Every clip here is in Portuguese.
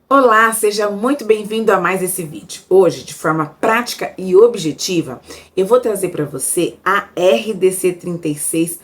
Olá, seja muito bem-vindo a mais esse vídeo. Hoje, de forma prática e objetiva, eu vou trazer para você a RDC 36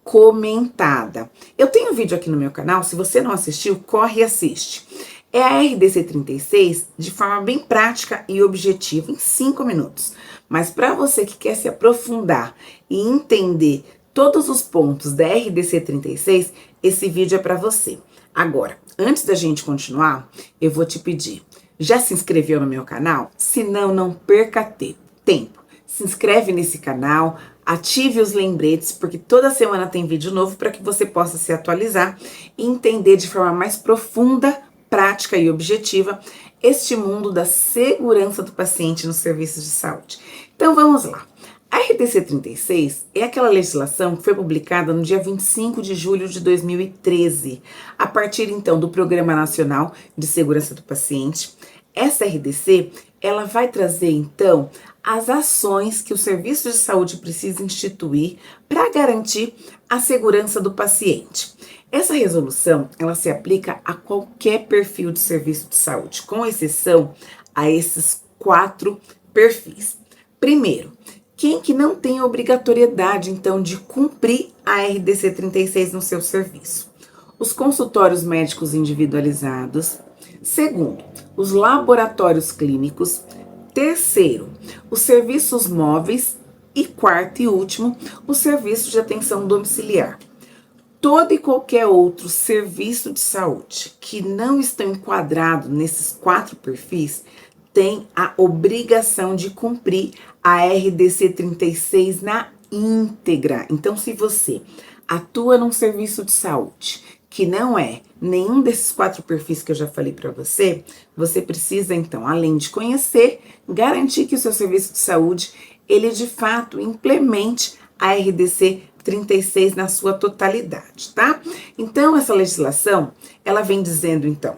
comentada. Eu tenho um vídeo aqui no meu canal, se você não assistiu, corre e assiste. É a RDC 36 de forma bem prática e objetiva, em 5 minutos. Mas para você que quer se aprofundar e entender todos os pontos da RDC 36, esse vídeo é para você. Agora, antes da gente continuar, eu vou te pedir, já se inscreveu no meu canal? Se não, não perca tempo. Se inscreve nesse canal, ative os lembretes, porque toda semana tem vídeo novo para que você possa se atualizar e entender de forma mais profunda, prática e objetiva este mundo da segurança do paciente nos serviços de saúde. Então vamos lá. A RDC 36 é aquela legislação que foi publicada no dia 25 de julho de 2013, a partir então do Programa Nacional de Segurança do Paciente. Essa RDC, ela vai trazer então as ações que o serviço de saúde precisa instituir para garantir a segurança do paciente. Essa resolução, ela se aplica a qualquer perfil de serviço de saúde, com exceção a esses 4 perfis. Primeiro, quem que não tem obrigatoriedade, então, de cumprir a RDC 36 no seu serviço? Os consultórios médicos individualizados. Segundo, os laboratórios clínicos. Terceiro, os serviços móveis. E quarto e último, os serviços de atenção domiciliar. Todo e qualquer outro serviço de saúde que não estão enquadrado nesses 4 perfis tem a obrigação de cumprir a RDC 36 na íntegra. Então, se você atua num serviço de saúde que não é nenhum desses 4 perfis que eu já falei para você, você precisa, então, além de conhecer, garantir que o seu serviço de saúde, ele de fato implemente a RDC 36 na sua totalidade, tá? Então, essa legislação, ela vem dizendo, então,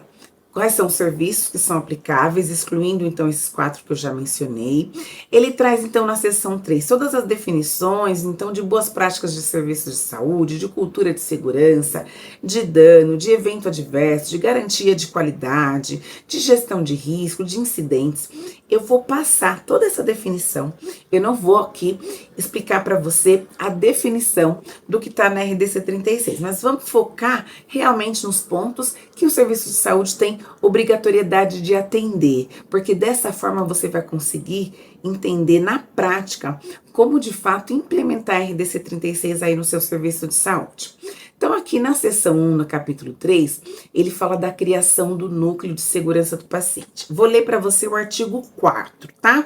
quais são os serviços que são aplicáveis, excluindo, então, esses 4 que eu já mencionei. Ele traz, então, na seção 3, todas as definições, então, de boas práticas de serviços de saúde, de cultura de segurança, de dano, de evento adverso, de garantia de qualidade, de gestão de risco, de incidentes. Eu vou passar toda essa definição. Eu não vou aqui explicar para você a definição do que está na RDC 36, mas vamos focar realmente nos pontos que o serviço de saúde tem obrigatoriedade de atender, porque dessa forma você vai conseguir entender na prática como de fato implementar a RDC 36 aí no seu serviço de saúde. Então, aqui na seção 1, no capítulo 3, ele fala da criação do núcleo de segurança do paciente. Vou ler para você o artigo 4º, tá?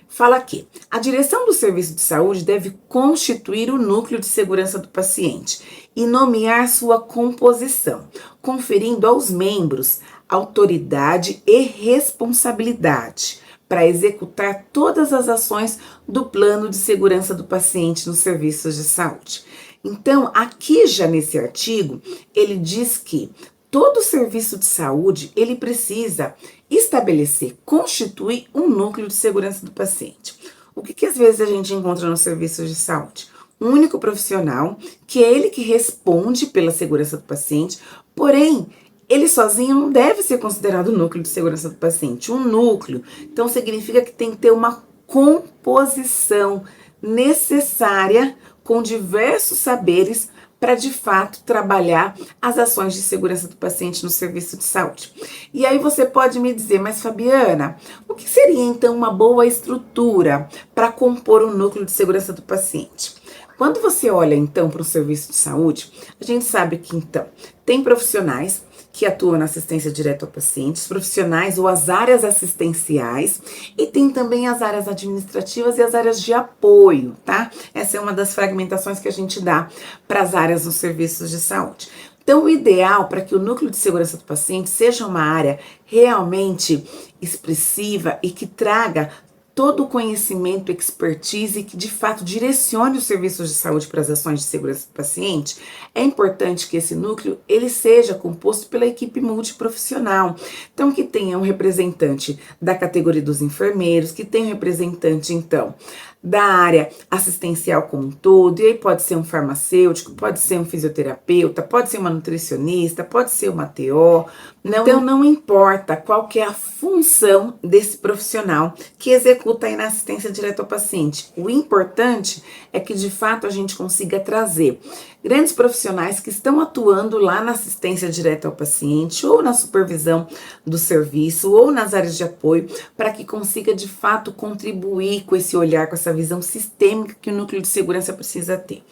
Fala aqui, a direção do serviço de saúde deve constituir o núcleo de segurança do paciente e nomear sua composição, conferindo aos membros autoridade e responsabilidade para executar todas as ações do plano de segurança do paciente nos serviços de saúde. Então, aqui já nesse artigo, ele diz que todo serviço de saúde, ele precisa estabelecer, constituir um núcleo de segurança do paciente. O que às vezes a gente encontra nos serviços de saúde? Um único profissional, que é ele que responde pela segurança do paciente, porém, ele sozinho não deve ser considerado núcleo de segurança do paciente. Um núcleo, então, significa que tem que ter uma composição necessária com diversos saberes para de fato trabalhar as ações de segurança do paciente no serviço de saúde. E aí você pode me dizer, mas Fabiana, o que seria então uma boa estrutura para compor um núcleo de segurança do paciente? Quando você olha então para o serviço de saúde, a gente sabe que então tem profissionais que atuam na assistência direta ao paciente, os profissionais ou as áreas assistenciais, e tem também as áreas administrativas e as áreas de apoio, tá? Essa é uma das fragmentações que a gente dá para as áreas dos serviços de saúde. Então, o ideal para que o núcleo de segurança do paciente seja uma área realmente expressiva e que traga todo o conhecimento, expertise que de fato direcione os serviços de saúde para as ações de segurança do paciente, é importante que esse núcleo ele seja composto pela equipe multiprofissional. Então, que tenha um representante da categoria dos enfermeiros, que tenha um representante, então, da área assistencial como um todo, e aí pode ser um farmacêutico, pode ser um fisioterapeuta, pode ser uma nutricionista, pode ser uma TO. Então não importa qual que é a função desse profissional que executa aí na assistência direta ao paciente. O importante é que de fato a gente consiga trazer grandes profissionais que estão atuando lá na assistência direta ao paciente, ou na supervisão do serviço, ou nas áreas de apoio, para que consiga de fato contribuir com esse olhar, com essa visão sistêmica que o núcleo de segurança precisa ter.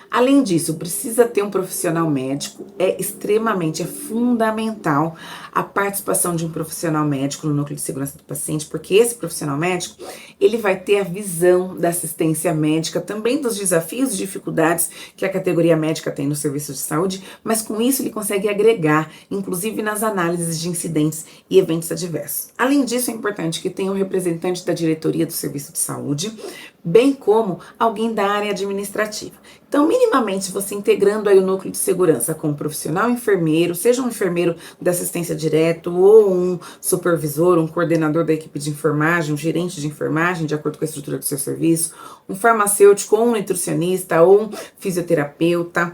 Além disso, precisa ter um profissional médico, é fundamental a participação de um profissional médico no núcleo de segurança do paciente, porque esse profissional médico, ele vai ter a visão da assistência médica, também dos desafios e dificuldades que a categoria médica tem no serviço de saúde, mas com isso ele consegue agregar, inclusive nas análises de incidentes e eventos adversos. Além disso, é importante que tenha um representante da diretoria do serviço de saúde, bem como alguém da área administrativa. Então, minimamente, você integrando aí o núcleo de segurança com um profissional enfermeiro, seja um enfermeiro da assistência direta ou um supervisor, um coordenador da equipe de enfermagem, um gerente de enfermagem, de acordo com a estrutura do seu serviço, um farmacêutico ou um nutricionista ou um fisioterapeuta,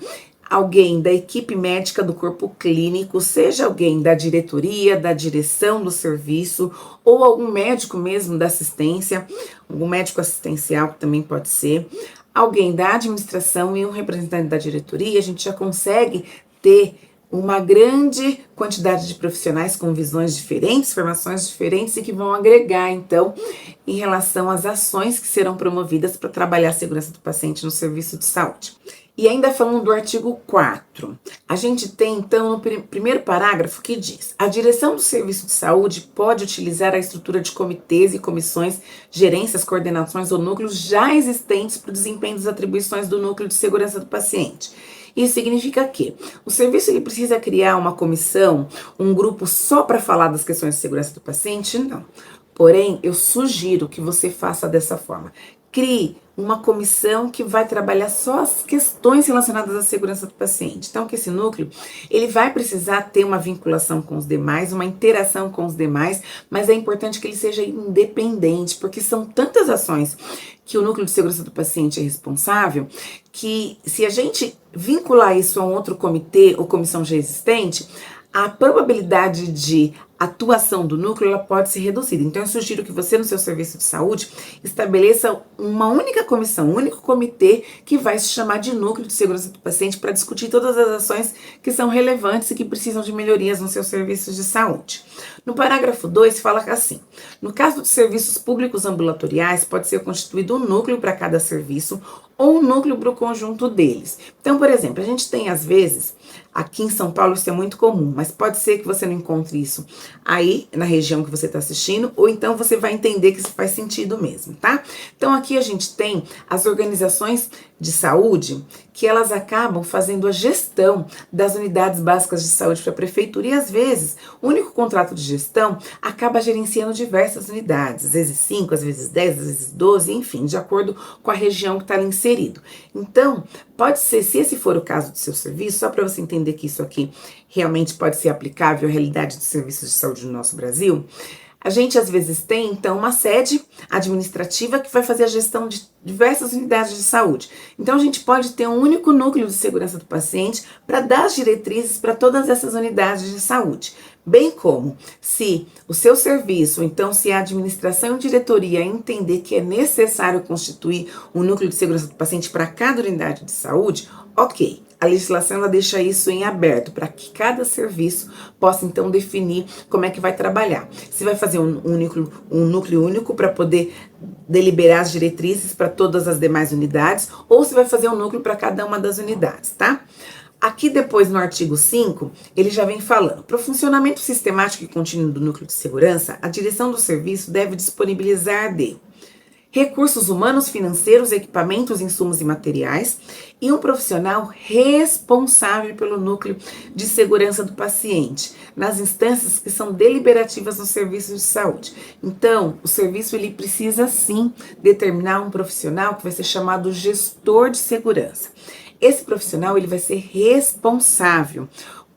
alguém da equipe médica do corpo clínico, seja alguém da diretoria, da direção do serviço, ou algum médico mesmo da assistência, algum médico assistencial que também pode ser, alguém da administração e um representante da diretoria. A gente já consegue ter uma grande quantidade de profissionais com visões diferentes, formações diferentes e que vão agregar, então, em relação às ações que serão promovidas para trabalhar a segurança do paciente no serviço de saúde. E ainda falando do artigo 4, a gente tem então no primeiro parágrafo que diz: a direção do serviço de saúde pode utilizar a estrutura de comitês e comissões, gerências, coordenações ou núcleos já existentes para o desempenho das atribuições do núcleo de segurança do paciente. Isso significa que o serviço ele precisa criar uma comissão, um grupo só para falar das questões de segurança do paciente? Não. Porém, eu sugiro que você faça dessa forma. Crie uma comissão que vai trabalhar só as questões relacionadas à segurança do paciente. Então, que esse núcleo, ele vai precisar ter uma vinculação com os demais, uma interação com os demais, mas é importante que ele seja independente, porque são tantas ações que o núcleo de segurança do paciente é responsável, que se a gente vincular isso a um outro comitê ou comissão já existente, a probabilidade de atuação do núcleo ela pode ser reduzida. Então, eu sugiro que você, no seu serviço de saúde, estabeleça uma única comissão, um único comitê que vai se chamar de núcleo de segurança do paciente para discutir todas as ações que são relevantes e que precisam de melhorias nos seus serviços de saúde. No parágrafo 2, fala assim: no caso de serviços públicos ambulatoriais, pode ser constituído um núcleo para cada serviço ou um núcleo para o conjunto deles. Então, por exemplo, a gente tem às vezes, aqui em São Paulo isso é muito comum, mas pode ser que você não encontre isso aí na região que você está assistindo, ou então você vai entender que isso faz sentido mesmo, tá? Então aqui a gente tem as organizações de saúde que elas acabam fazendo a gestão das unidades básicas de saúde para a prefeitura e às vezes o único contrato de gestão acaba gerenciando diversas unidades, às vezes 5, às vezes 10, às vezes 12, enfim, de acordo com a região que está ali inserido. Então, pode ser, se esse for o caso do seu serviço, só para você entender que isso aqui realmente pode ser aplicável à realidade dos serviços de saúde no nosso Brasil, a gente às vezes tem então uma sede administrativa que vai fazer a gestão de diversas unidades de saúde. Então a gente pode ter um único núcleo de segurança do paciente para dar as diretrizes para todas essas unidades de saúde. Bem como, se o seu serviço, então se a administração e diretoria entender que é necessário constituir um núcleo de segurança do paciente para cada unidade de saúde, ok. A legislação ela deixa isso em aberto para que cada serviço possa então definir como é que vai trabalhar. Se vai fazer um núcleo único para poder deliberar as diretrizes para todas as demais unidades, ou se vai fazer um núcleo para cada uma das unidades, tá? Aqui depois no artigo 5, ele já vem falando: para o funcionamento sistemático e contínuo do núcleo de segurança, a direção do serviço deve disponibilizar de recursos humanos, financeiros, equipamentos, insumos e materiais, e um profissional responsável pelo núcleo de segurança do paciente, nas instâncias que são deliberativas nos serviços de saúde. Então, o serviço ele precisa sim determinar um profissional que vai ser chamado gestor de segurança. Esse profissional ele vai ser responsável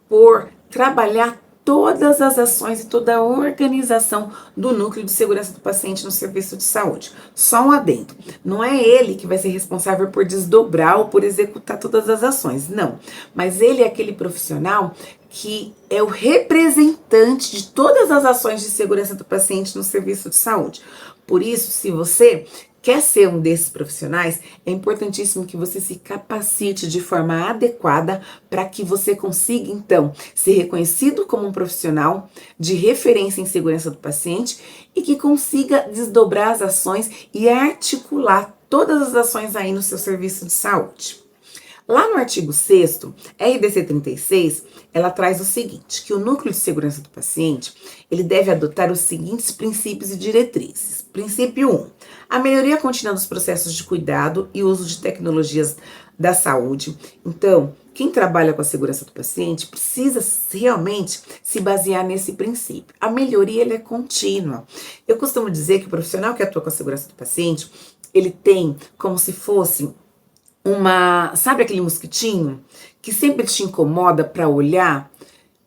por trabalhar todas as ações e toda a organização do núcleo de segurança do paciente no serviço de saúde. Só um adendo, não é ele que vai ser responsável por desdobrar ou por executar todas as ações, não. Mas ele é aquele profissional que é o representante de todas as ações de segurança do paciente no serviço de saúde. Por isso, se você quer ser um desses profissionais, é importantíssimo que você se capacite de forma adequada para que você consiga, então, ser reconhecido como um profissional de referência em segurança do paciente e que consiga desdobrar as ações e articular todas as ações aí no seu serviço de saúde. Lá no artigo 6º, RDC 36, ela traz o seguinte, que o núcleo de segurança do paciente, ele deve adotar os seguintes princípios e diretrizes. Princípio 1, a melhoria contínua dos processos de cuidado e uso de tecnologias da saúde. Então, quem trabalha com a segurança do paciente precisa realmente se basear nesse princípio. A melhoria, ela é contínua. Eu costumo dizer que o profissional que atua com a segurança do paciente, ele tem como se fosse sabe aquele mosquitinho que sempre te incomoda para olhar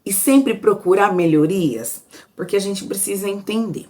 e sempre procurar melhorias? Porque a gente precisa entender.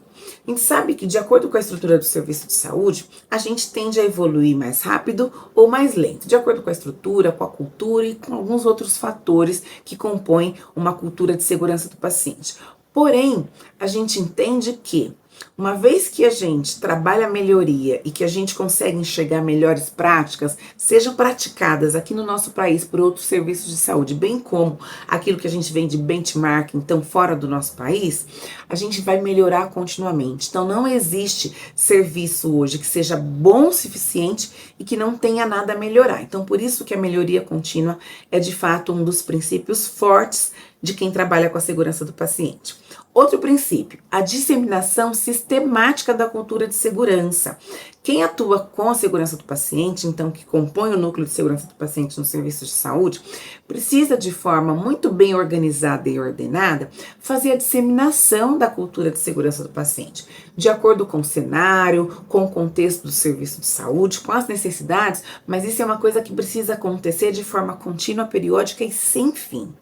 A gente sabe que, de acordo com a estrutura do serviço de saúde, a gente tende a evoluir mais rápido ou mais lento, de acordo com a estrutura, com a cultura e com alguns outros fatores que compõem uma cultura de segurança do paciente. Porém, a gente entende que, uma vez que a gente trabalha a melhoria e que a gente consegue enxergar melhores práticas, sejam praticadas aqui no nosso país por outros serviços de saúde, bem como aquilo que a gente vem de benchmark, então fora do nosso país, a gente vai melhorar continuamente. Então não existe serviço hoje que seja bom o suficiente e que não tenha nada a melhorar. Então por isso que a melhoria contínua é de fato um dos princípios fortes de quem trabalha com a segurança do paciente. Outro princípio, a disseminação sistemática da cultura de segurança. Quem atua com a segurança do paciente, então que compõe o núcleo de segurança do paciente no serviço de saúde, precisa de forma muito bem organizada e ordenada fazer a disseminação da cultura de segurança do paciente, de acordo com o cenário, com o contexto do serviço de saúde, com as necessidades, mas isso é uma coisa que precisa acontecer de forma contínua, periódica e sem fim.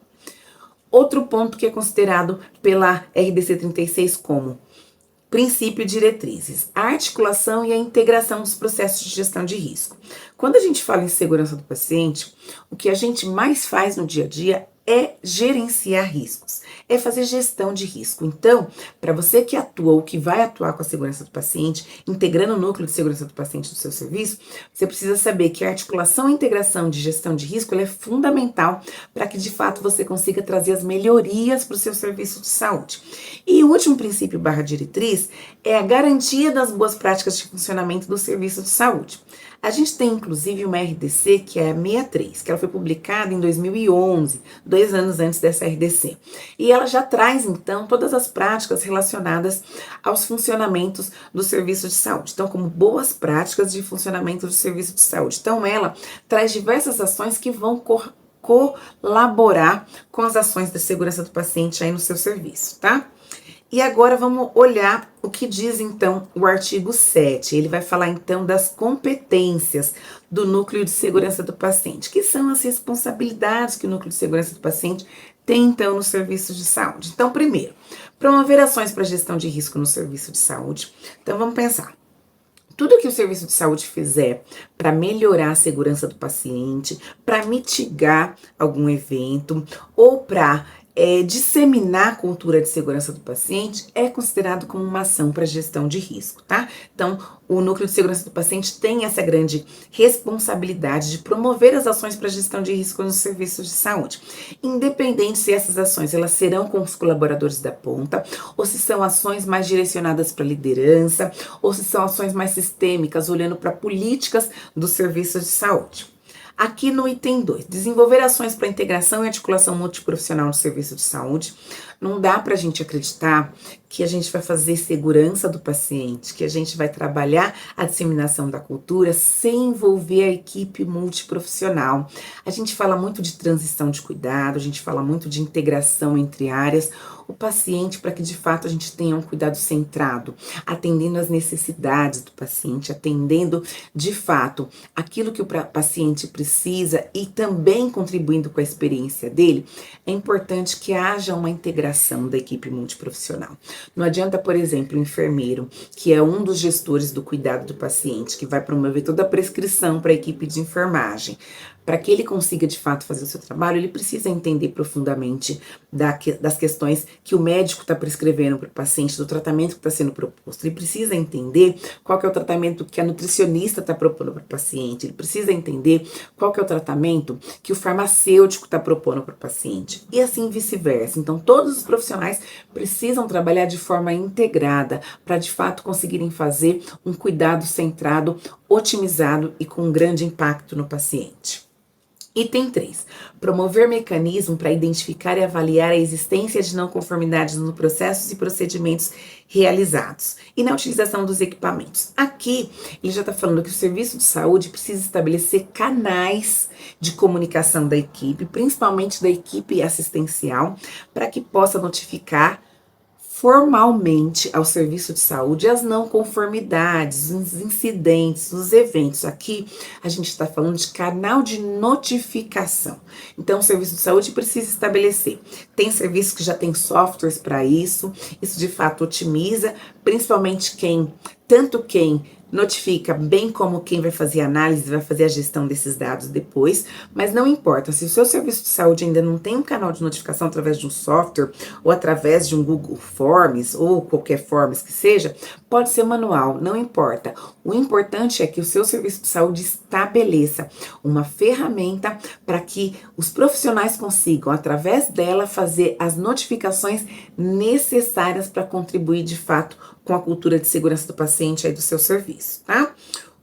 Outro ponto que é considerado pela RDC 36 como princípio e diretrizes, a articulação e a integração dos processos de gestão de risco. Quando a gente fala em segurança do paciente, o que a gente mais faz no dia a dia é gerenciar riscos, é fazer gestão de risco. Então, para você que atua ou que vai atuar com a segurança do paciente, integrando o núcleo de segurança do paciente do seu serviço, você precisa saber que a articulação e integração de gestão de risco ela é fundamental para que de fato você consiga trazer as melhorias para o seu serviço de saúde. E o último princípio / diretriz é a garantia das boas práticas de funcionamento do serviço de saúde. A gente tem inclusive uma RDC que é a 63, que ela foi publicada em 2011, 2 anos antes dessa RDC. E ela já traz então todas as práticas relacionadas aos funcionamentos do serviço de saúde. Então, como boas práticas de funcionamento do serviço de saúde. Então, ela traz diversas ações que vão colaborar com as ações de segurança do paciente aí no seu serviço, tá? E agora vamos olhar o que diz então o artigo 7. Ele vai falar então das competências do núcleo de segurança do paciente, que são as responsabilidades que o núcleo de segurança do paciente tem então no serviço de saúde. Então, primeiro, promover ações para gestão de risco no serviço de saúde. Então, vamos pensar. Tudo que o serviço de saúde fizer para melhorar a segurança do paciente, para mitigar algum evento ou para disseminar a cultura de segurança do paciente é considerado como uma ação para gestão de risco, tá? Então, o núcleo de segurança do paciente tem essa grande responsabilidade de promover as ações para gestão de risco nos serviços de saúde, independente se essas ações elas serão com os colaboradores da ponta, ou se são ações mais direcionadas para a liderança, ou se são ações mais sistêmicas, olhando para políticas dos serviços de saúde. Aqui no item 2, desenvolver ações para integração e articulação multiprofissional no serviço de saúde. Não dá para a gente acreditar que a gente vai fazer segurança do paciente, que a gente vai trabalhar a disseminação da cultura sem envolver a equipe multiprofissional. A gente fala muito de transição de cuidado, a gente fala muito de integração entre áreas. o paciente para que de fato a gente tenha um cuidado centrado, atendendo às necessidades do paciente, atendendo de fato aquilo que o paciente precisa e também contribuindo com a experiência dele. É importante que haja uma integração da equipe multiprofissional. Não adianta, por exemplo, o enfermeiro, que é um dos gestores do cuidado do paciente, que vai promover toda a prescrição para a equipe de enfermagem. Para que ele consiga de fato fazer o seu trabalho, ele precisa entender profundamente das questões que o médico está prescrevendo para o paciente, do tratamento que está sendo proposto. Ele precisa entender qual que é o tratamento que a nutricionista está propondo para o paciente. Ele precisa entender qual que é o tratamento que o farmacêutico está propondo para o paciente. E assim vice-versa. Então, todos os profissionais precisam trabalhar de forma integrada para de fato conseguirem fazer um cuidado centrado, otimizado e com um grande impacto no paciente. Item 3. Promover mecanismo para identificar e avaliar a existência de não conformidades nos processos e procedimentos realizados e na utilização dos equipamentos. Aqui, ele já está falando que o serviço de saúde precisa estabelecer canais de comunicação da equipe, principalmente da equipe assistencial, para que possa notificar formalmente ao serviço de saúde as não conformidades, os incidentes, os eventos. Aqui a gente está falando de canal de notificação. Então o serviço de saúde precisa estabelecer. Tem serviços que já tem softwares para isso. Isso de fato otimiza, principalmente tanto quem notifica, bem como quem vai fazer análise, vai fazer a gestão desses dados depois, mas não importa, se o seu serviço de saúde ainda não tem um canal de notificação através de um software, ou através de um Google Forms, ou qualquer Forms que seja, pode ser manual, não importa. O importante é que o seu serviço de saúde estabeleça uma ferramenta para que os profissionais consigam, através dela, fazer as notificações necessárias para contribuir de fato com a cultura de segurança do paciente e do seu serviço, tá?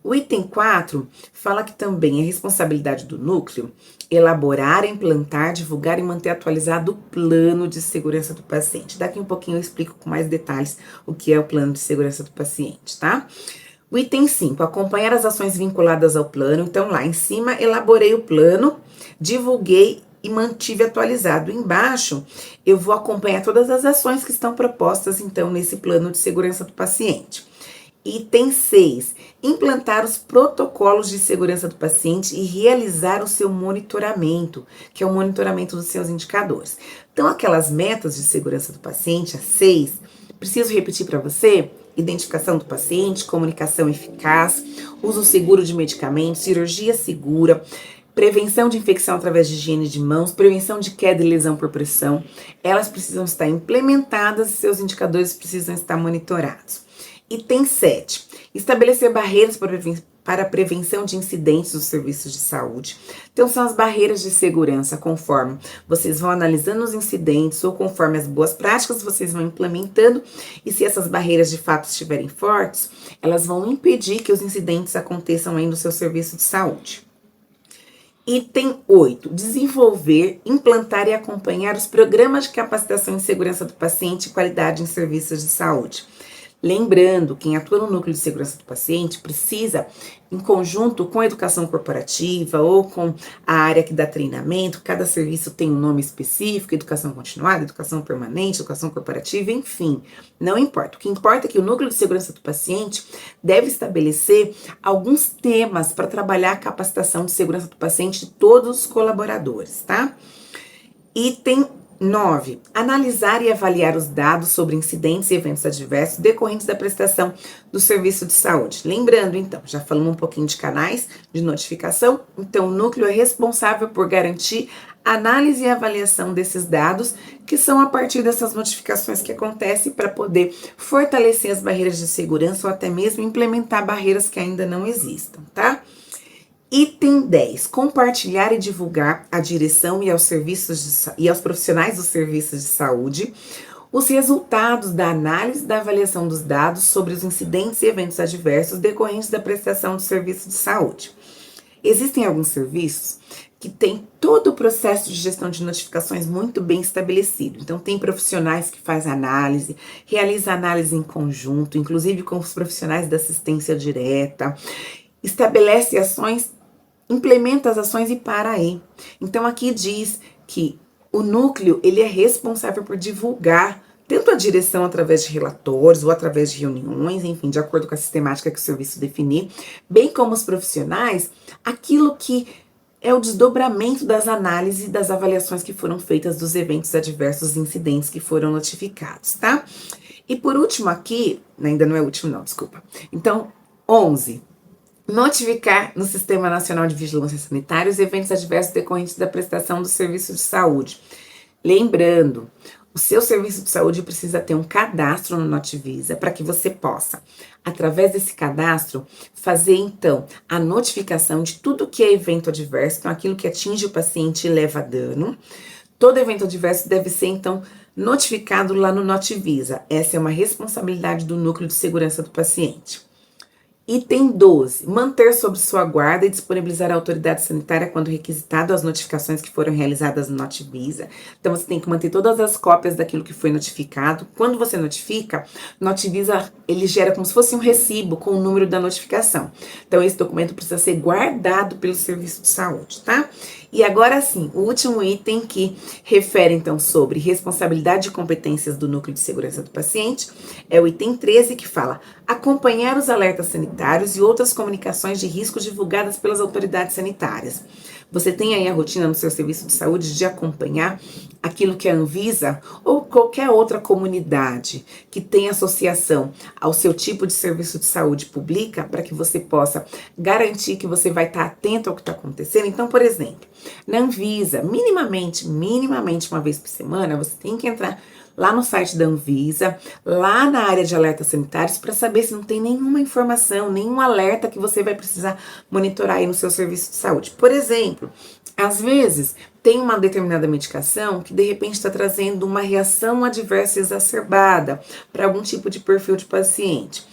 O item 4 fala que também é responsabilidade do núcleo elaborar, implantar, divulgar e manter atualizado o plano de segurança do paciente. Daqui um pouquinho eu explico com mais detalhes o que é o plano de segurança do paciente, tá? O item 5, acompanhar as ações vinculadas ao plano. Então, lá em cima, elaborei o plano, divulguei e mantive atualizado. Embaixo, eu vou acompanhar todas as ações que estão propostas, então, nesse plano de segurança do paciente. Item 6, implantar os protocolos de segurança do paciente e realizar o seu monitoramento, que é o monitoramento dos seus indicadores. Então, aquelas metas de segurança do paciente, as 6, preciso repetir para você: identificação do paciente, comunicação eficaz, uso seguro de medicamentos, cirurgia segura, prevenção de infecção através de higiene de mãos, prevenção de queda e lesão por pressão. Elas precisam estar implementadas e seus indicadores precisam estar monitorados. Item 7. Estabelecer barreiras para a prevenção de incidentes nos serviços de saúde. Então, são as barreiras de segurança, conforme vocês vão analisando os incidentes ou conforme as boas práticas vocês vão implementando. E se essas barreiras de fato estiverem fortes, elas vão impedir que os incidentes aconteçam aí no seu serviço de saúde. Item 8. Desenvolver, implantar e acompanhar os programas de capacitação em segurança do paciente e qualidade em serviços de saúde. Lembrando, quem atua no núcleo de segurança do paciente precisa, em conjunto com a educação corporativa ou com a área que dá treinamento, cada serviço tem um nome específico, educação continuada, educação permanente, educação corporativa, enfim, não importa. O que importa é que o núcleo de segurança do paciente deve estabelecer alguns temas para trabalhar a capacitação de segurança do paciente de todos os colaboradores, tá? Item 9. Analisar e avaliar os dados sobre incidentes e eventos adversos decorrentes da prestação do serviço de saúde. Lembrando, então, já falamos um pouquinho de canais de notificação, então o núcleo é responsável por garantir análise e avaliação desses dados, que são a partir dessas notificações que acontecem para poder fortalecer as barreiras de segurança ou até mesmo implementar barreiras que ainda não existam, tá? Item 10. Compartilhar e divulgar à direção e aos profissionais dos serviços de saúde os resultados da análise e da avaliação dos dados sobre os incidentes e eventos adversos decorrentes da prestação do serviço de saúde. Existem alguns serviços que têm todo o processo de gestão de notificações muito bem estabelecido. Então, tem profissionais que fazem análise, realizam análise em conjunto, inclusive com os profissionais da assistência direta, estabelece ações, implementa as ações e para aí. Então, aqui diz que O núcleo, ele é responsável por divulgar tanto a direção através de relatórios ou através de reuniões, enfim, de acordo com a sistemática que o serviço definir, bem como os profissionais, aquilo que é o desdobramento das análises e das avaliações que foram feitas dos eventos adversos e incidentes que foram notificados, tá? E por último aqui, ainda não é o último não, desculpa. Então, 11. Notificar no Sistema Nacional de Vigilância Sanitária os eventos adversos decorrentes da prestação do serviço de saúde. Lembrando, o seu serviço de saúde precisa ter um cadastro no Notivisa para que você possa, através desse cadastro, fazer então a notificação de tudo que é evento adverso, então aquilo que atinge o paciente e leva dano. Todo evento adverso deve ser então notificado lá no Notivisa. Essa é uma responsabilidade do Núcleo de Segurança do Paciente. Item 12. Manter sob sua guarda e disponibilizar à autoridade sanitária quando requisitado as notificações que foram realizadas no Notivisa. Então, você tem que manter todas as cópias daquilo que foi notificado. Quando você notifica, o Notivisa, ele gera como se fosse um recibo com o número da notificação. Então, esse documento precisa ser guardado pelo serviço de saúde, tá? E agora sim, o último item que refere então sobre responsabilidade e competências do Núcleo de Segurança do Paciente é o item 13, que fala acompanhar os alertas sanitários e outras comunicações de risco divulgadas pelas autoridades sanitárias. Você tem aí a rotina no seu serviço de saúde de acompanhar aquilo que a Anvisa ou qualquer outra comunidade que tem associação ao seu tipo de serviço de saúde publica para que você possa garantir que você vai estar atento ao que está acontecendo. Então, por exemplo, na Anvisa, minimamente uma vez por semana, você tem que entrar lá no site da Anvisa, lá na área de alertas sanitários, para saber se não tem nenhuma informação, nenhum alerta que você vai precisar monitorar aí no seu serviço de saúde. Por exemplo, às vezes tem uma determinada medicação que de repente está trazendo uma reação adversa exacerbada para algum tipo de perfil de paciente.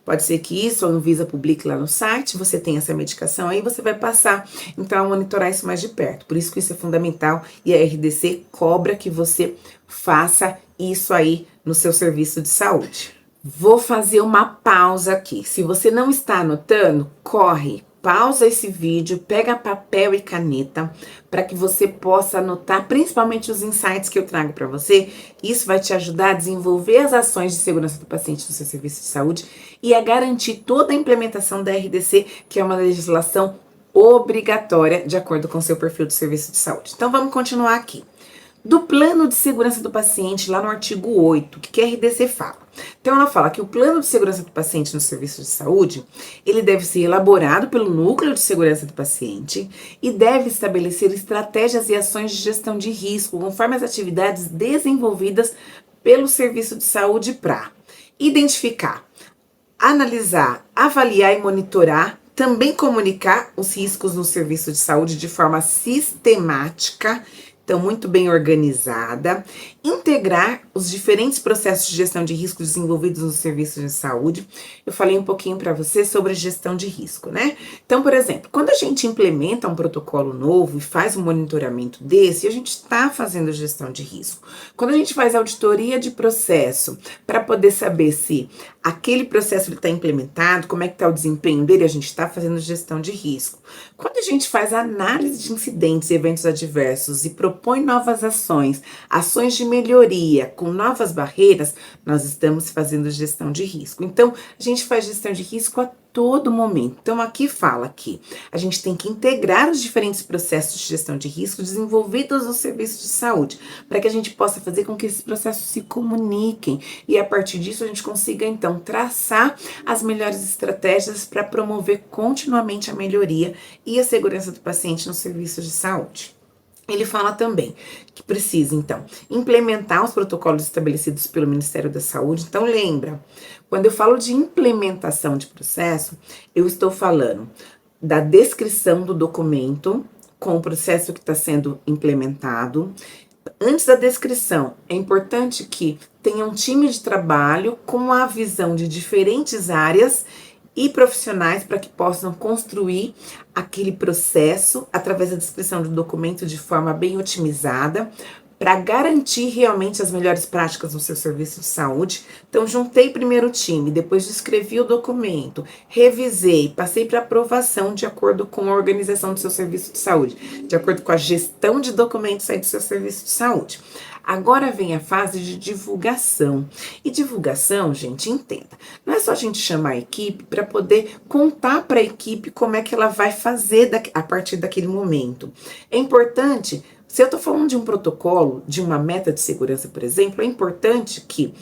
Pode ser que isso a Anvisa publique lá no site, você tem essa medicação aí, você vai passar então a monitorar isso mais de perto. Por isso que isso é fundamental e a RDC cobra que você faça isso aí no seu serviço de saúde. Vou fazer uma pausa aqui. Se você não está anotando, corre, pausa esse vídeo, pega papel e caneta para que você possa anotar principalmente os insights que eu trago para você. Isso vai te ajudar a desenvolver as ações de segurança do paciente no seu serviço de saúde e a garantir toda a implementação da RDC, que é uma legislação obrigatória de acordo com o seu perfil de serviço de saúde. Então vamos continuar aqui. Do plano de segurança do paciente, lá no artigo 8, que a RDC fala. Então, ela fala que o plano de segurança do paciente no serviço de saúde, ele deve ser elaborado pelo núcleo de segurança do paciente e deve estabelecer estratégias e ações de gestão de risco, conforme as atividades desenvolvidas pelo serviço de saúde para identificar, analisar, avaliar e monitorar, também comunicar os riscos no serviço de saúde de forma sistemática, então muito bem organizada, integrar os diferentes processos de gestão de risco desenvolvidos no serviço de saúde. Eu falei um pouquinho para você sobre gestão de risco, né? Então, por exemplo, quando a gente implementa um protocolo novo e faz um monitoramento desse, a gente está fazendo gestão de risco. Quando a gente faz auditoria de processo para poder saber se aquele processo está implementado, como é que está o desempenho dele, a gente está fazendo gestão de risco. Quando a gente faz análise de incidentes e eventos adversos e propõe novas ações, ações de melhoria com novas barreiras, nós estamos fazendo gestão de risco. Então, a gente faz gestão de risco a todo momento. Então, aqui fala que a gente tem que integrar os diferentes processos de gestão de risco desenvolvidos no serviço de saúde, para que a gente possa fazer com que esses processos se comuniquem e, a partir disso, a gente consiga, então, traçar as melhores estratégias para promover continuamente a melhoria e a segurança do paciente no serviço de saúde. Ele fala também que precisa, então, implementar os protocolos estabelecidos pelo Ministério da Saúde. Então, lembra, quando eu falo de implementação de processo, eu estou falando da descrição do documento com o processo que está sendo implementado. Antes da descrição, é importante que tenha um time de trabalho com a visão de diferentes áreas e profissionais para que possam construir aquele processo através da descrição do documento de forma bem otimizada, para garantir realmente as melhores práticas no seu serviço de saúde. Então, juntei primeiro o time, depois escrevi o documento, revisei, passei para aprovação de acordo com a organização do seu serviço de saúde, de acordo com a gestão de documentos aí do seu serviço de saúde. Agora vem a fase de divulgação. E divulgação, gente, entenda, não é só a gente chamar a equipe para poder contar para a equipe como é que ela vai fazer a partir daquele momento. É importante, se eu estou falando de um protocolo, de uma meta de segurança, por exemplo, é importante que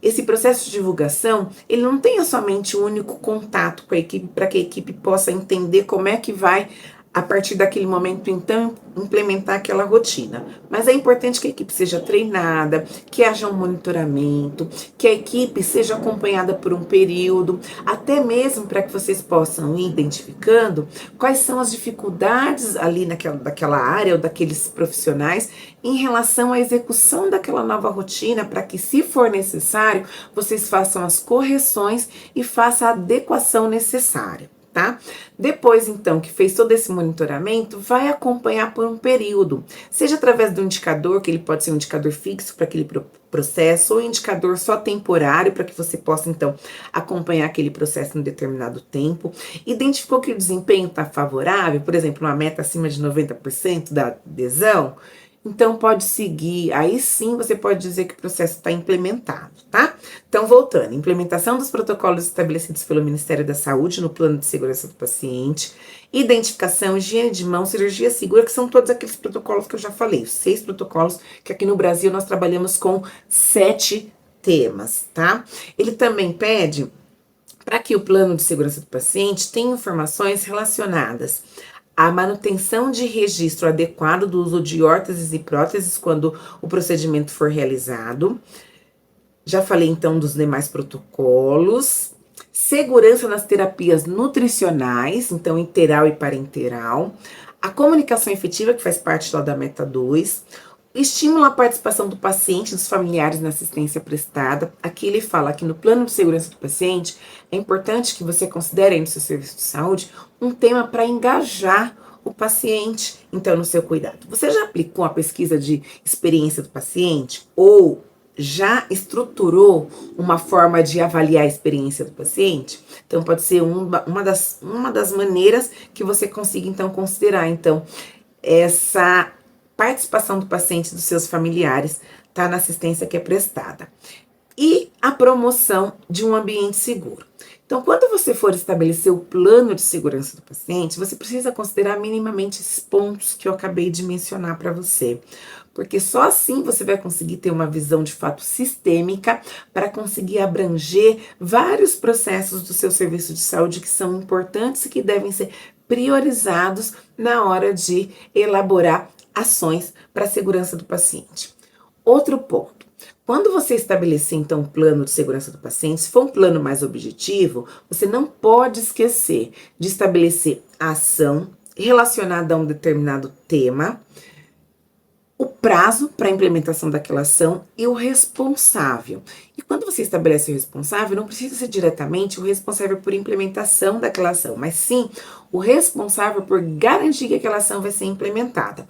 esse processo de divulgação, ele não tenha somente um único contato com a equipe, para que a equipe possa entender como é que vai, a partir daquele momento, então, implementar aquela rotina. Mas é importante que a equipe seja treinada, que haja um monitoramento, que a equipe seja acompanhada por um período, até mesmo para que vocês possam ir identificando quais são as dificuldades ali daquela área ou daqueles profissionais em relação à execução daquela nova rotina, para que, se for necessário, vocês façam as correções e façam a adequação necessária. Tá? Depois, então, que fez todo esse monitoramento, vai acompanhar por um período, seja através do indicador, que ele pode ser um indicador fixo para aquele processo, ou um indicador só temporário, para que você possa, então, acompanhar aquele processo em um determinado tempo. Identificou que o desempenho está favorável, por exemplo, uma meta acima de 90% da adesão, então pode seguir, aí sim você pode dizer que o processo está implementado, tá? Então, voltando, implementação dos protocolos estabelecidos pelo Ministério da Saúde no plano de segurança do paciente, identificação, higiene de mão, cirurgia segura, que são todos aqueles protocolos que eu já falei, 6 protocolos que aqui no Brasil nós trabalhamos com 7 temas, tá? Ele também pede para que o plano de segurança do paciente tenha informações relacionadas a manutenção de registro adequado do uso de órteses e próteses quando o procedimento for realizado. Já falei então dos demais protocolos. Segurança nas terapias nutricionais, então interal e parenteral. A comunicação efetiva, que faz parte lá da meta 2. Estimula a participação do paciente e dos familiares na assistência prestada. Aqui ele fala que no plano de segurança do paciente é importante que você considere aí no seu serviço de saúde um tema para engajar o paciente, então, no seu cuidado. Você já aplicou a pesquisa de experiência do paciente ou já estruturou uma forma de avaliar a experiência do paciente? Então, pode ser uma das maneiras que você consiga, então, considerar, então, essa participação do paciente e dos seus familiares, tá, na assistência que é prestada. E a promoção de um ambiente seguro. Então, quando você for estabelecer o plano de segurança do paciente, você precisa considerar minimamente esses pontos que eu acabei de mencionar para você. Porque só assim você vai conseguir ter uma visão de fato sistêmica para conseguir abranger vários processos do seu serviço de saúde que são importantes e que devem ser priorizados na hora de elaborar ações para a segurança do paciente. Outro ponto. Quando você estabelecer, então, um plano de segurança do paciente, se for um plano mais objetivo, você não pode esquecer de estabelecer a ação relacionada a um determinado tema, o prazo para a implementação daquela ação e o responsável. E quando você estabelece o responsável, não precisa ser diretamente o responsável por implementação daquela ação, mas sim o responsável por garantir que aquela ação vai ser implementada.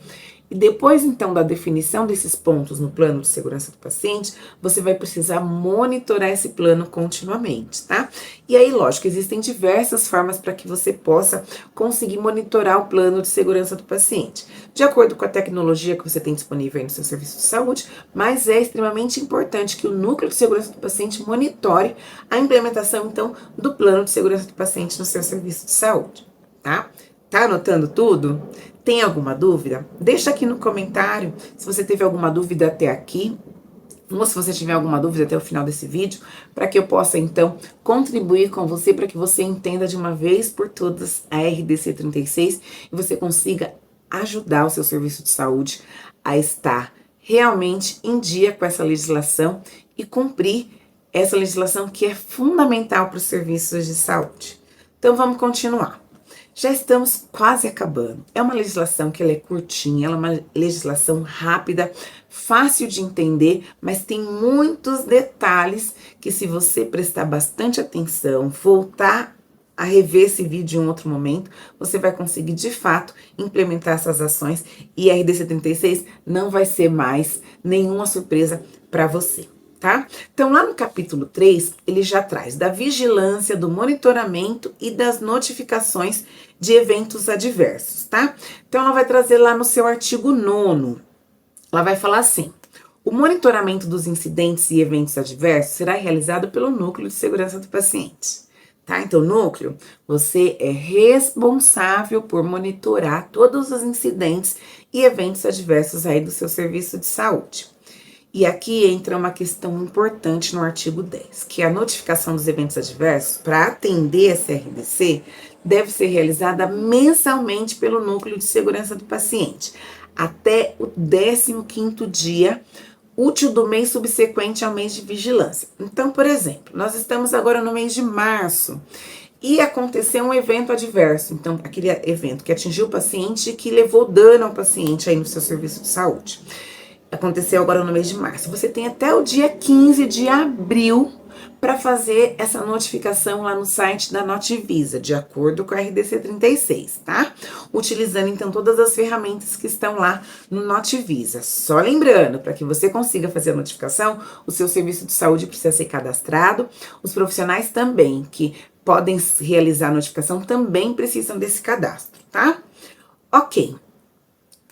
E depois, então, da definição desses pontos no plano de segurança do paciente, você vai precisar monitorar esse plano continuamente, tá? E aí, lógico, existem diversas formas para que você possa conseguir monitorar o plano de segurança do paciente, de acordo com a tecnologia que você tem disponível aí no seu serviço de saúde, mas é extremamente importante que o núcleo de segurança do paciente monitore a implementação, então, do plano de segurança do paciente no seu serviço de saúde, tá? Tá anotando tudo? Tem alguma dúvida? Deixa aqui no comentário se você teve alguma dúvida até aqui, ou se você tiver alguma dúvida até o final desse vídeo, para que eu possa, então, contribuir com você, para que você entenda de uma vez por todas a RDC 36 e você consiga ajudar o seu serviço de saúde a estar realmente em dia com essa legislação e cumprir essa legislação que é fundamental para os serviços de saúde. Então, vamos continuar. Já estamos quase acabando. É uma legislação que ela é curtinha, ela é uma legislação rápida, fácil de entender, mas tem muitos detalhes que, se você prestar bastante atenção, voltar a rever esse vídeo em outro momento, você vai conseguir de fato implementar essas ações e a RDC 36 não vai ser mais nenhuma surpresa para você. Tá? Então, lá no capítulo 3, ele já traz da vigilância, do monitoramento e das notificações de eventos adversos, tá? Então, ela vai trazer lá no seu artigo 9º, ela vai falar assim: o monitoramento dos incidentes e eventos adversos será realizado pelo Núcleo de Segurança do Paciente, tá? Então, núcleo, você é responsável por monitorar todos os incidentes e eventos adversos aí do seu serviço de saúde. E aqui entra uma questão importante no artigo 10, que a notificação dos eventos adversos, para atender essa RDC, deve ser realizada mensalmente pelo Núcleo de Segurança do Paciente, até o 15º dia útil do mês subsequente ao mês de vigilância. Então, por exemplo, nós estamos agora no mês de março, e aconteceu um evento adverso, então aquele evento que atingiu o paciente e que levou dano ao paciente aí no seu serviço de saúde. Aconteceu agora no mês de março. Você tem até o dia 15 de abril para fazer essa notificação lá no site da Notivisa, de acordo com a RDC 36, tá? Utilizando então todas as ferramentas que estão lá no Notivisa. Só lembrando, para que você consiga fazer a notificação, o seu serviço de saúde precisa ser cadastrado. Os profissionais também que podem realizar a notificação também precisam desse cadastro, tá? Ok.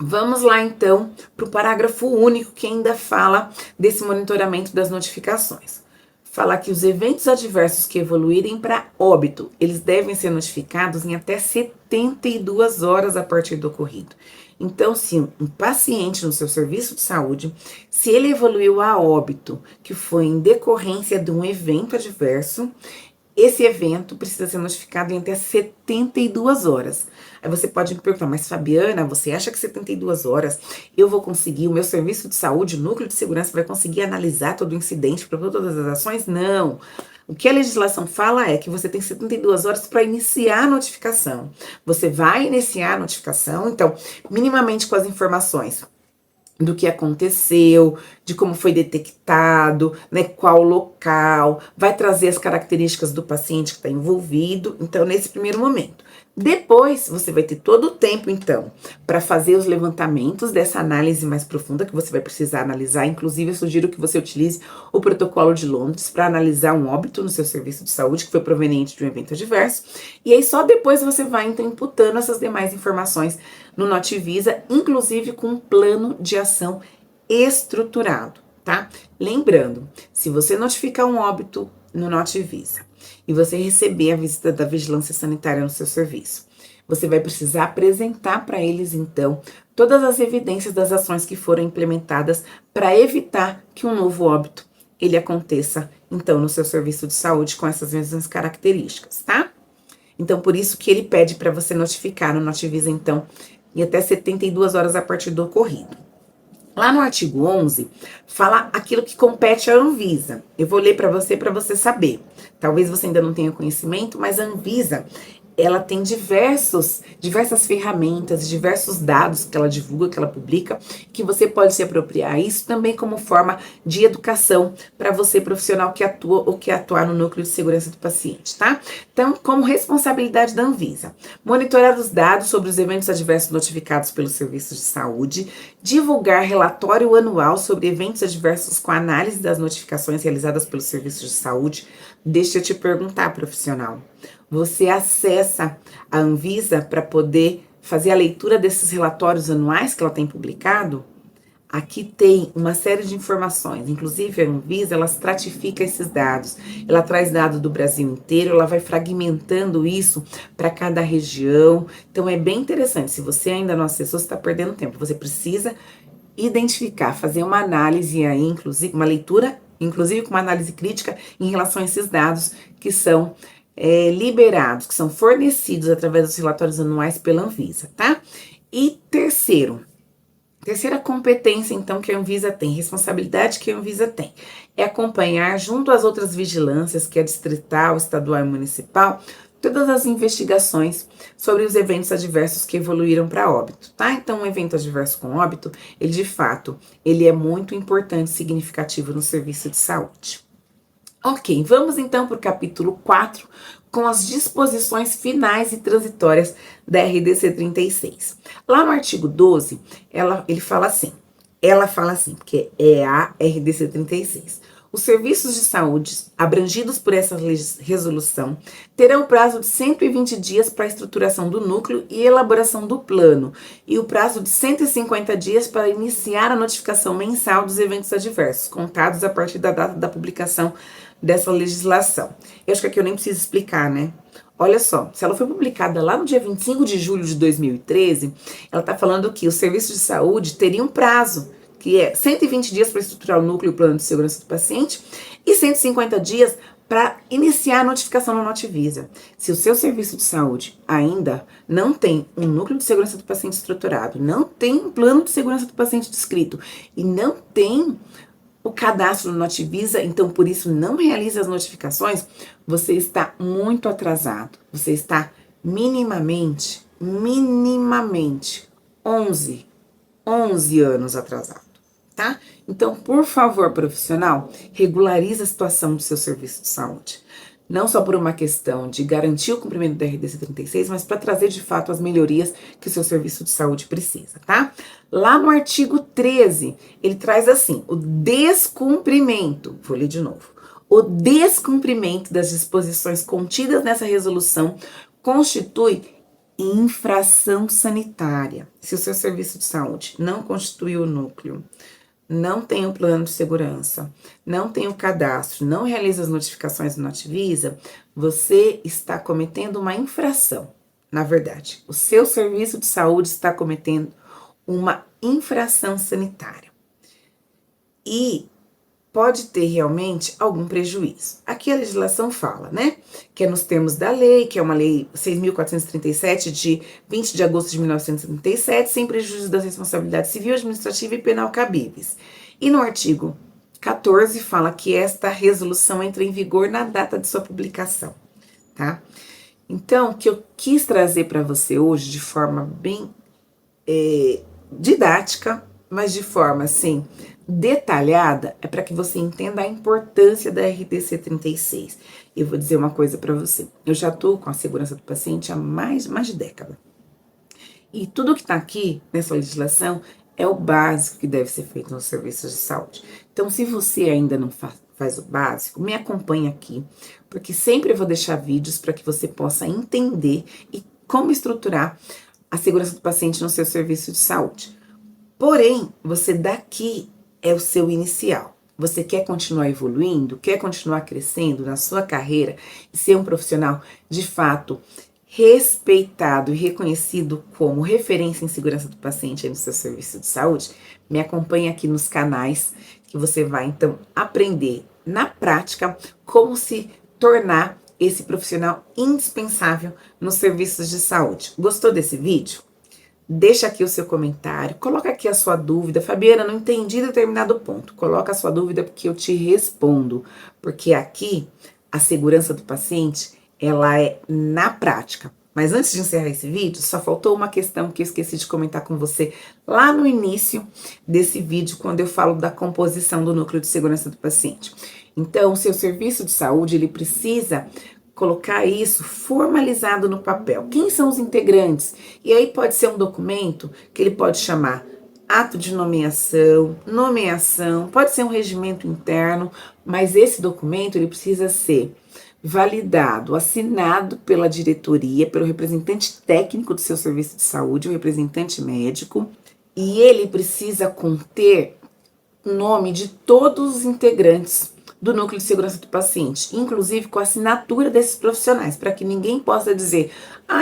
Vamos lá, então, para o parágrafo único que ainda fala desse monitoramento das notificações. Fala que os eventos adversos que evoluírem para óbito, eles devem ser notificados em até 72 horas a partir do ocorrido. Então, se um paciente no seu serviço de saúde, se ele evoluiu a óbito, que foi em decorrência de um evento adverso, esse evento precisa ser notificado em até 72 horas. Aí você pode me perguntar, mas Fabiana, você acha que 72 horas eu vou conseguir, o meu serviço de saúde, o núcleo de segurança vai conseguir analisar todo o incidente, propor todas as ações? Não. O que a legislação fala é que você tem 72 horas para iniciar a notificação. Você vai iniciar a notificação, então, minimamente com as informações do que aconteceu, de como foi detectado, né, qual local, vai trazer as características do paciente que está envolvido, então, nesse primeiro momento. Depois, você vai ter todo o tempo, então, para fazer os levantamentos dessa análise mais profunda, que você vai precisar analisar. Inclusive, eu sugiro que você utilize o protocolo de Londres para analisar um óbito no seu serviço de saúde, que foi proveniente de um evento adverso. E aí, só depois você vai, então, imputando essas demais informações no Notivisa, inclusive com um plano de ação estruturado, tá? Lembrando, se você notificar um óbito no Notivisa e você receber a visita da vigilância sanitária no seu serviço, você vai precisar apresentar para eles, então, todas as evidências das ações que foram implementadas para evitar que um novo óbito ele aconteça, então, no seu serviço de saúde com essas mesmas características, tá? Então, por isso que ele pede para você notificar no Notivisa, então, em até 72 horas a partir do ocorrido. Lá no artigo 11, fala aquilo que compete à Anvisa. Eu vou ler para você saber. Talvez você ainda não tenha conhecimento, mas a Anvisa, ela tem diversas ferramentas, diversos dados que ela divulga, que ela publica, que você pode se apropriar. Isso também como forma de educação para você, profissional que atua ou que atuar no núcleo de segurança do paciente, tá? Então, como responsabilidade da Anvisa, monitorar os dados sobre os eventos adversos notificados pelos serviços de saúde, divulgar relatório anual sobre eventos adversos com análise das notificações realizadas pelos serviços de saúde. Deixa eu te perguntar, profissional. Você acessa a Anvisa para poder fazer a leitura desses relatórios anuais que ela tem publicado? Aqui tem uma série de informações, inclusive a Anvisa, ela estratifica esses dados, ela traz dados do Brasil inteiro, ela vai fragmentando isso para cada região, então é bem interessante. Se você ainda não acessou, você está perdendo tempo, você precisa identificar, fazer uma análise aí, inclusive uma leitura, inclusive com uma análise crítica em relação a esses dados que são liberados, que são fornecidos através dos relatórios anuais pela Anvisa, tá? E terceira competência, então, que a Anvisa tem, responsabilidade que a Anvisa tem, é acompanhar, junto às outras vigilâncias, que é distrital, estadual e municipal, todas as investigações sobre os eventos adversos que evoluíram para óbito, tá? Então, um evento adverso com óbito, ele de fato, ele é muito importante, significativo no serviço de saúde. Ok, vamos então para o capítulo 4, com as disposições finais e transitórias da RDC 36. Lá no artigo 12, ela fala assim, porque é a RDC 36. Os serviços de saúde abrangidos por essa resolução terão prazo de 120 dias para a estruturação do núcleo e elaboração do plano, e o prazo de 150 dias para iniciar a notificação mensal dos eventos adversos, contados a partir da data da publicação dessa legislação. Eu acho que aqui eu nem preciso explicar, né? Olha só, se ela foi publicada lá no dia 25 de julho de 2013, ela está falando que os serviços de saúde teriam um prazo, que é 120 dias para estruturar o núcleo e o plano de segurança do paciente e 150 dias para iniciar a notificação no Notivisa. Se o seu serviço de saúde ainda não tem um núcleo de segurança do paciente estruturado, não tem um plano de segurança do paciente descrito e não tem o cadastro no Notivisa, então por isso não realiza as notificações, você está muito atrasado. Você está minimamente 11 anos atrasado, tá? Então, por favor, profissional, regularize a situação do seu serviço de saúde. Não só por uma questão de garantir o cumprimento da RDC 36, mas para trazer de fato as melhorias que o seu serviço de saúde precisa, tá? Lá no artigo 13, ele traz assim, o descumprimento, vou ler de novo, o descumprimento das disposições contidas nessa resolução constitui infração sanitária. Se o seu serviço de saúde não constitui o núcleo, não tem o plano de segurança, não tem o cadastro, não realiza as notificações do Notivisa, você está cometendo uma infração. Na verdade, o seu serviço de saúde está cometendo uma infração sanitária. E pode ter realmente algum prejuízo. Aqui a legislação fala, né, que é nos termos da lei, que é uma lei 6.437 de 20 de agosto de 1977, sem prejuízo das responsabilidades civil, administrativa e penal cabíveis. E no artigo 14 fala que esta resolução entra em vigor na data de sua publicação, tá? Então, o que eu quis trazer para você hoje de forma bem didática, mas de forma assim detalhada, é para que você entenda a importância da RDC 36. Eu vou dizer uma coisa para você. Eu já estou com a segurança do paciente há mais de década. E tudo que está aqui nessa legislação é o básico que deve ser feito nos serviços de saúde. Então, se você ainda não faz o básico, me acompanhe aqui, porque sempre eu vou deixar vídeos para que você possa entender e como estruturar a segurança do paciente no seu serviço de saúde. Porém, você daqui é o seu inicial. Você quer continuar evoluindo, quer continuar crescendo na sua carreira e ser um profissional de fato respeitado e reconhecido como referência em segurança do paciente aí no seu serviço de saúde, me acompanhe aqui nos canais que você vai então aprender na prática como se tornar esse profissional indispensável nos serviços de saúde. Gostou desse vídeo? Deixa aqui o seu comentário, coloca aqui a sua dúvida. Fabiana, não entendi determinado ponto. Coloca a sua dúvida porque eu te respondo. Porque aqui, a segurança do paciente, ela é na prática. Mas antes de encerrar esse vídeo, só faltou uma questão que eu esqueci de comentar com você lá no início desse vídeo, quando eu falo da composição do núcleo de segurança do paciente. Então, o seu serviço de saúde, ele precisa colocar isso formalizado no papel. Quem são os integrantes? E aí pode ser um documento que ele pode chamar ato de nomeação, pode ser um regimento interno, mas esse documento ele precisa ser validado, assinado pela diretoria, pelo representante técnico do seu serviço de saúde, o representante médico, e ele precisa conter o nome de todos os integrantes do núcleo de segurança do paciente, inclusive com a assinatura desses profissionais, para que ninguém possa dizer,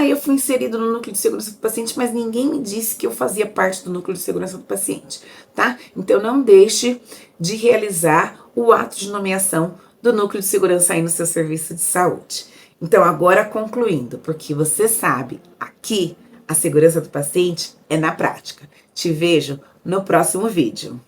eu fui inserido no núcleo de segurança do paciente, mas ninguém me disse que eu fazia parte do núcleo de segurança do paciente, tá? Então não deixe de realizar o ato de nomeação do núcleo de segurança aí no seu serviço de saúde. Então agora concluindo, porque você sabe, aqui a segurança do paciente é na prática. Te vejo no próximo vídeo.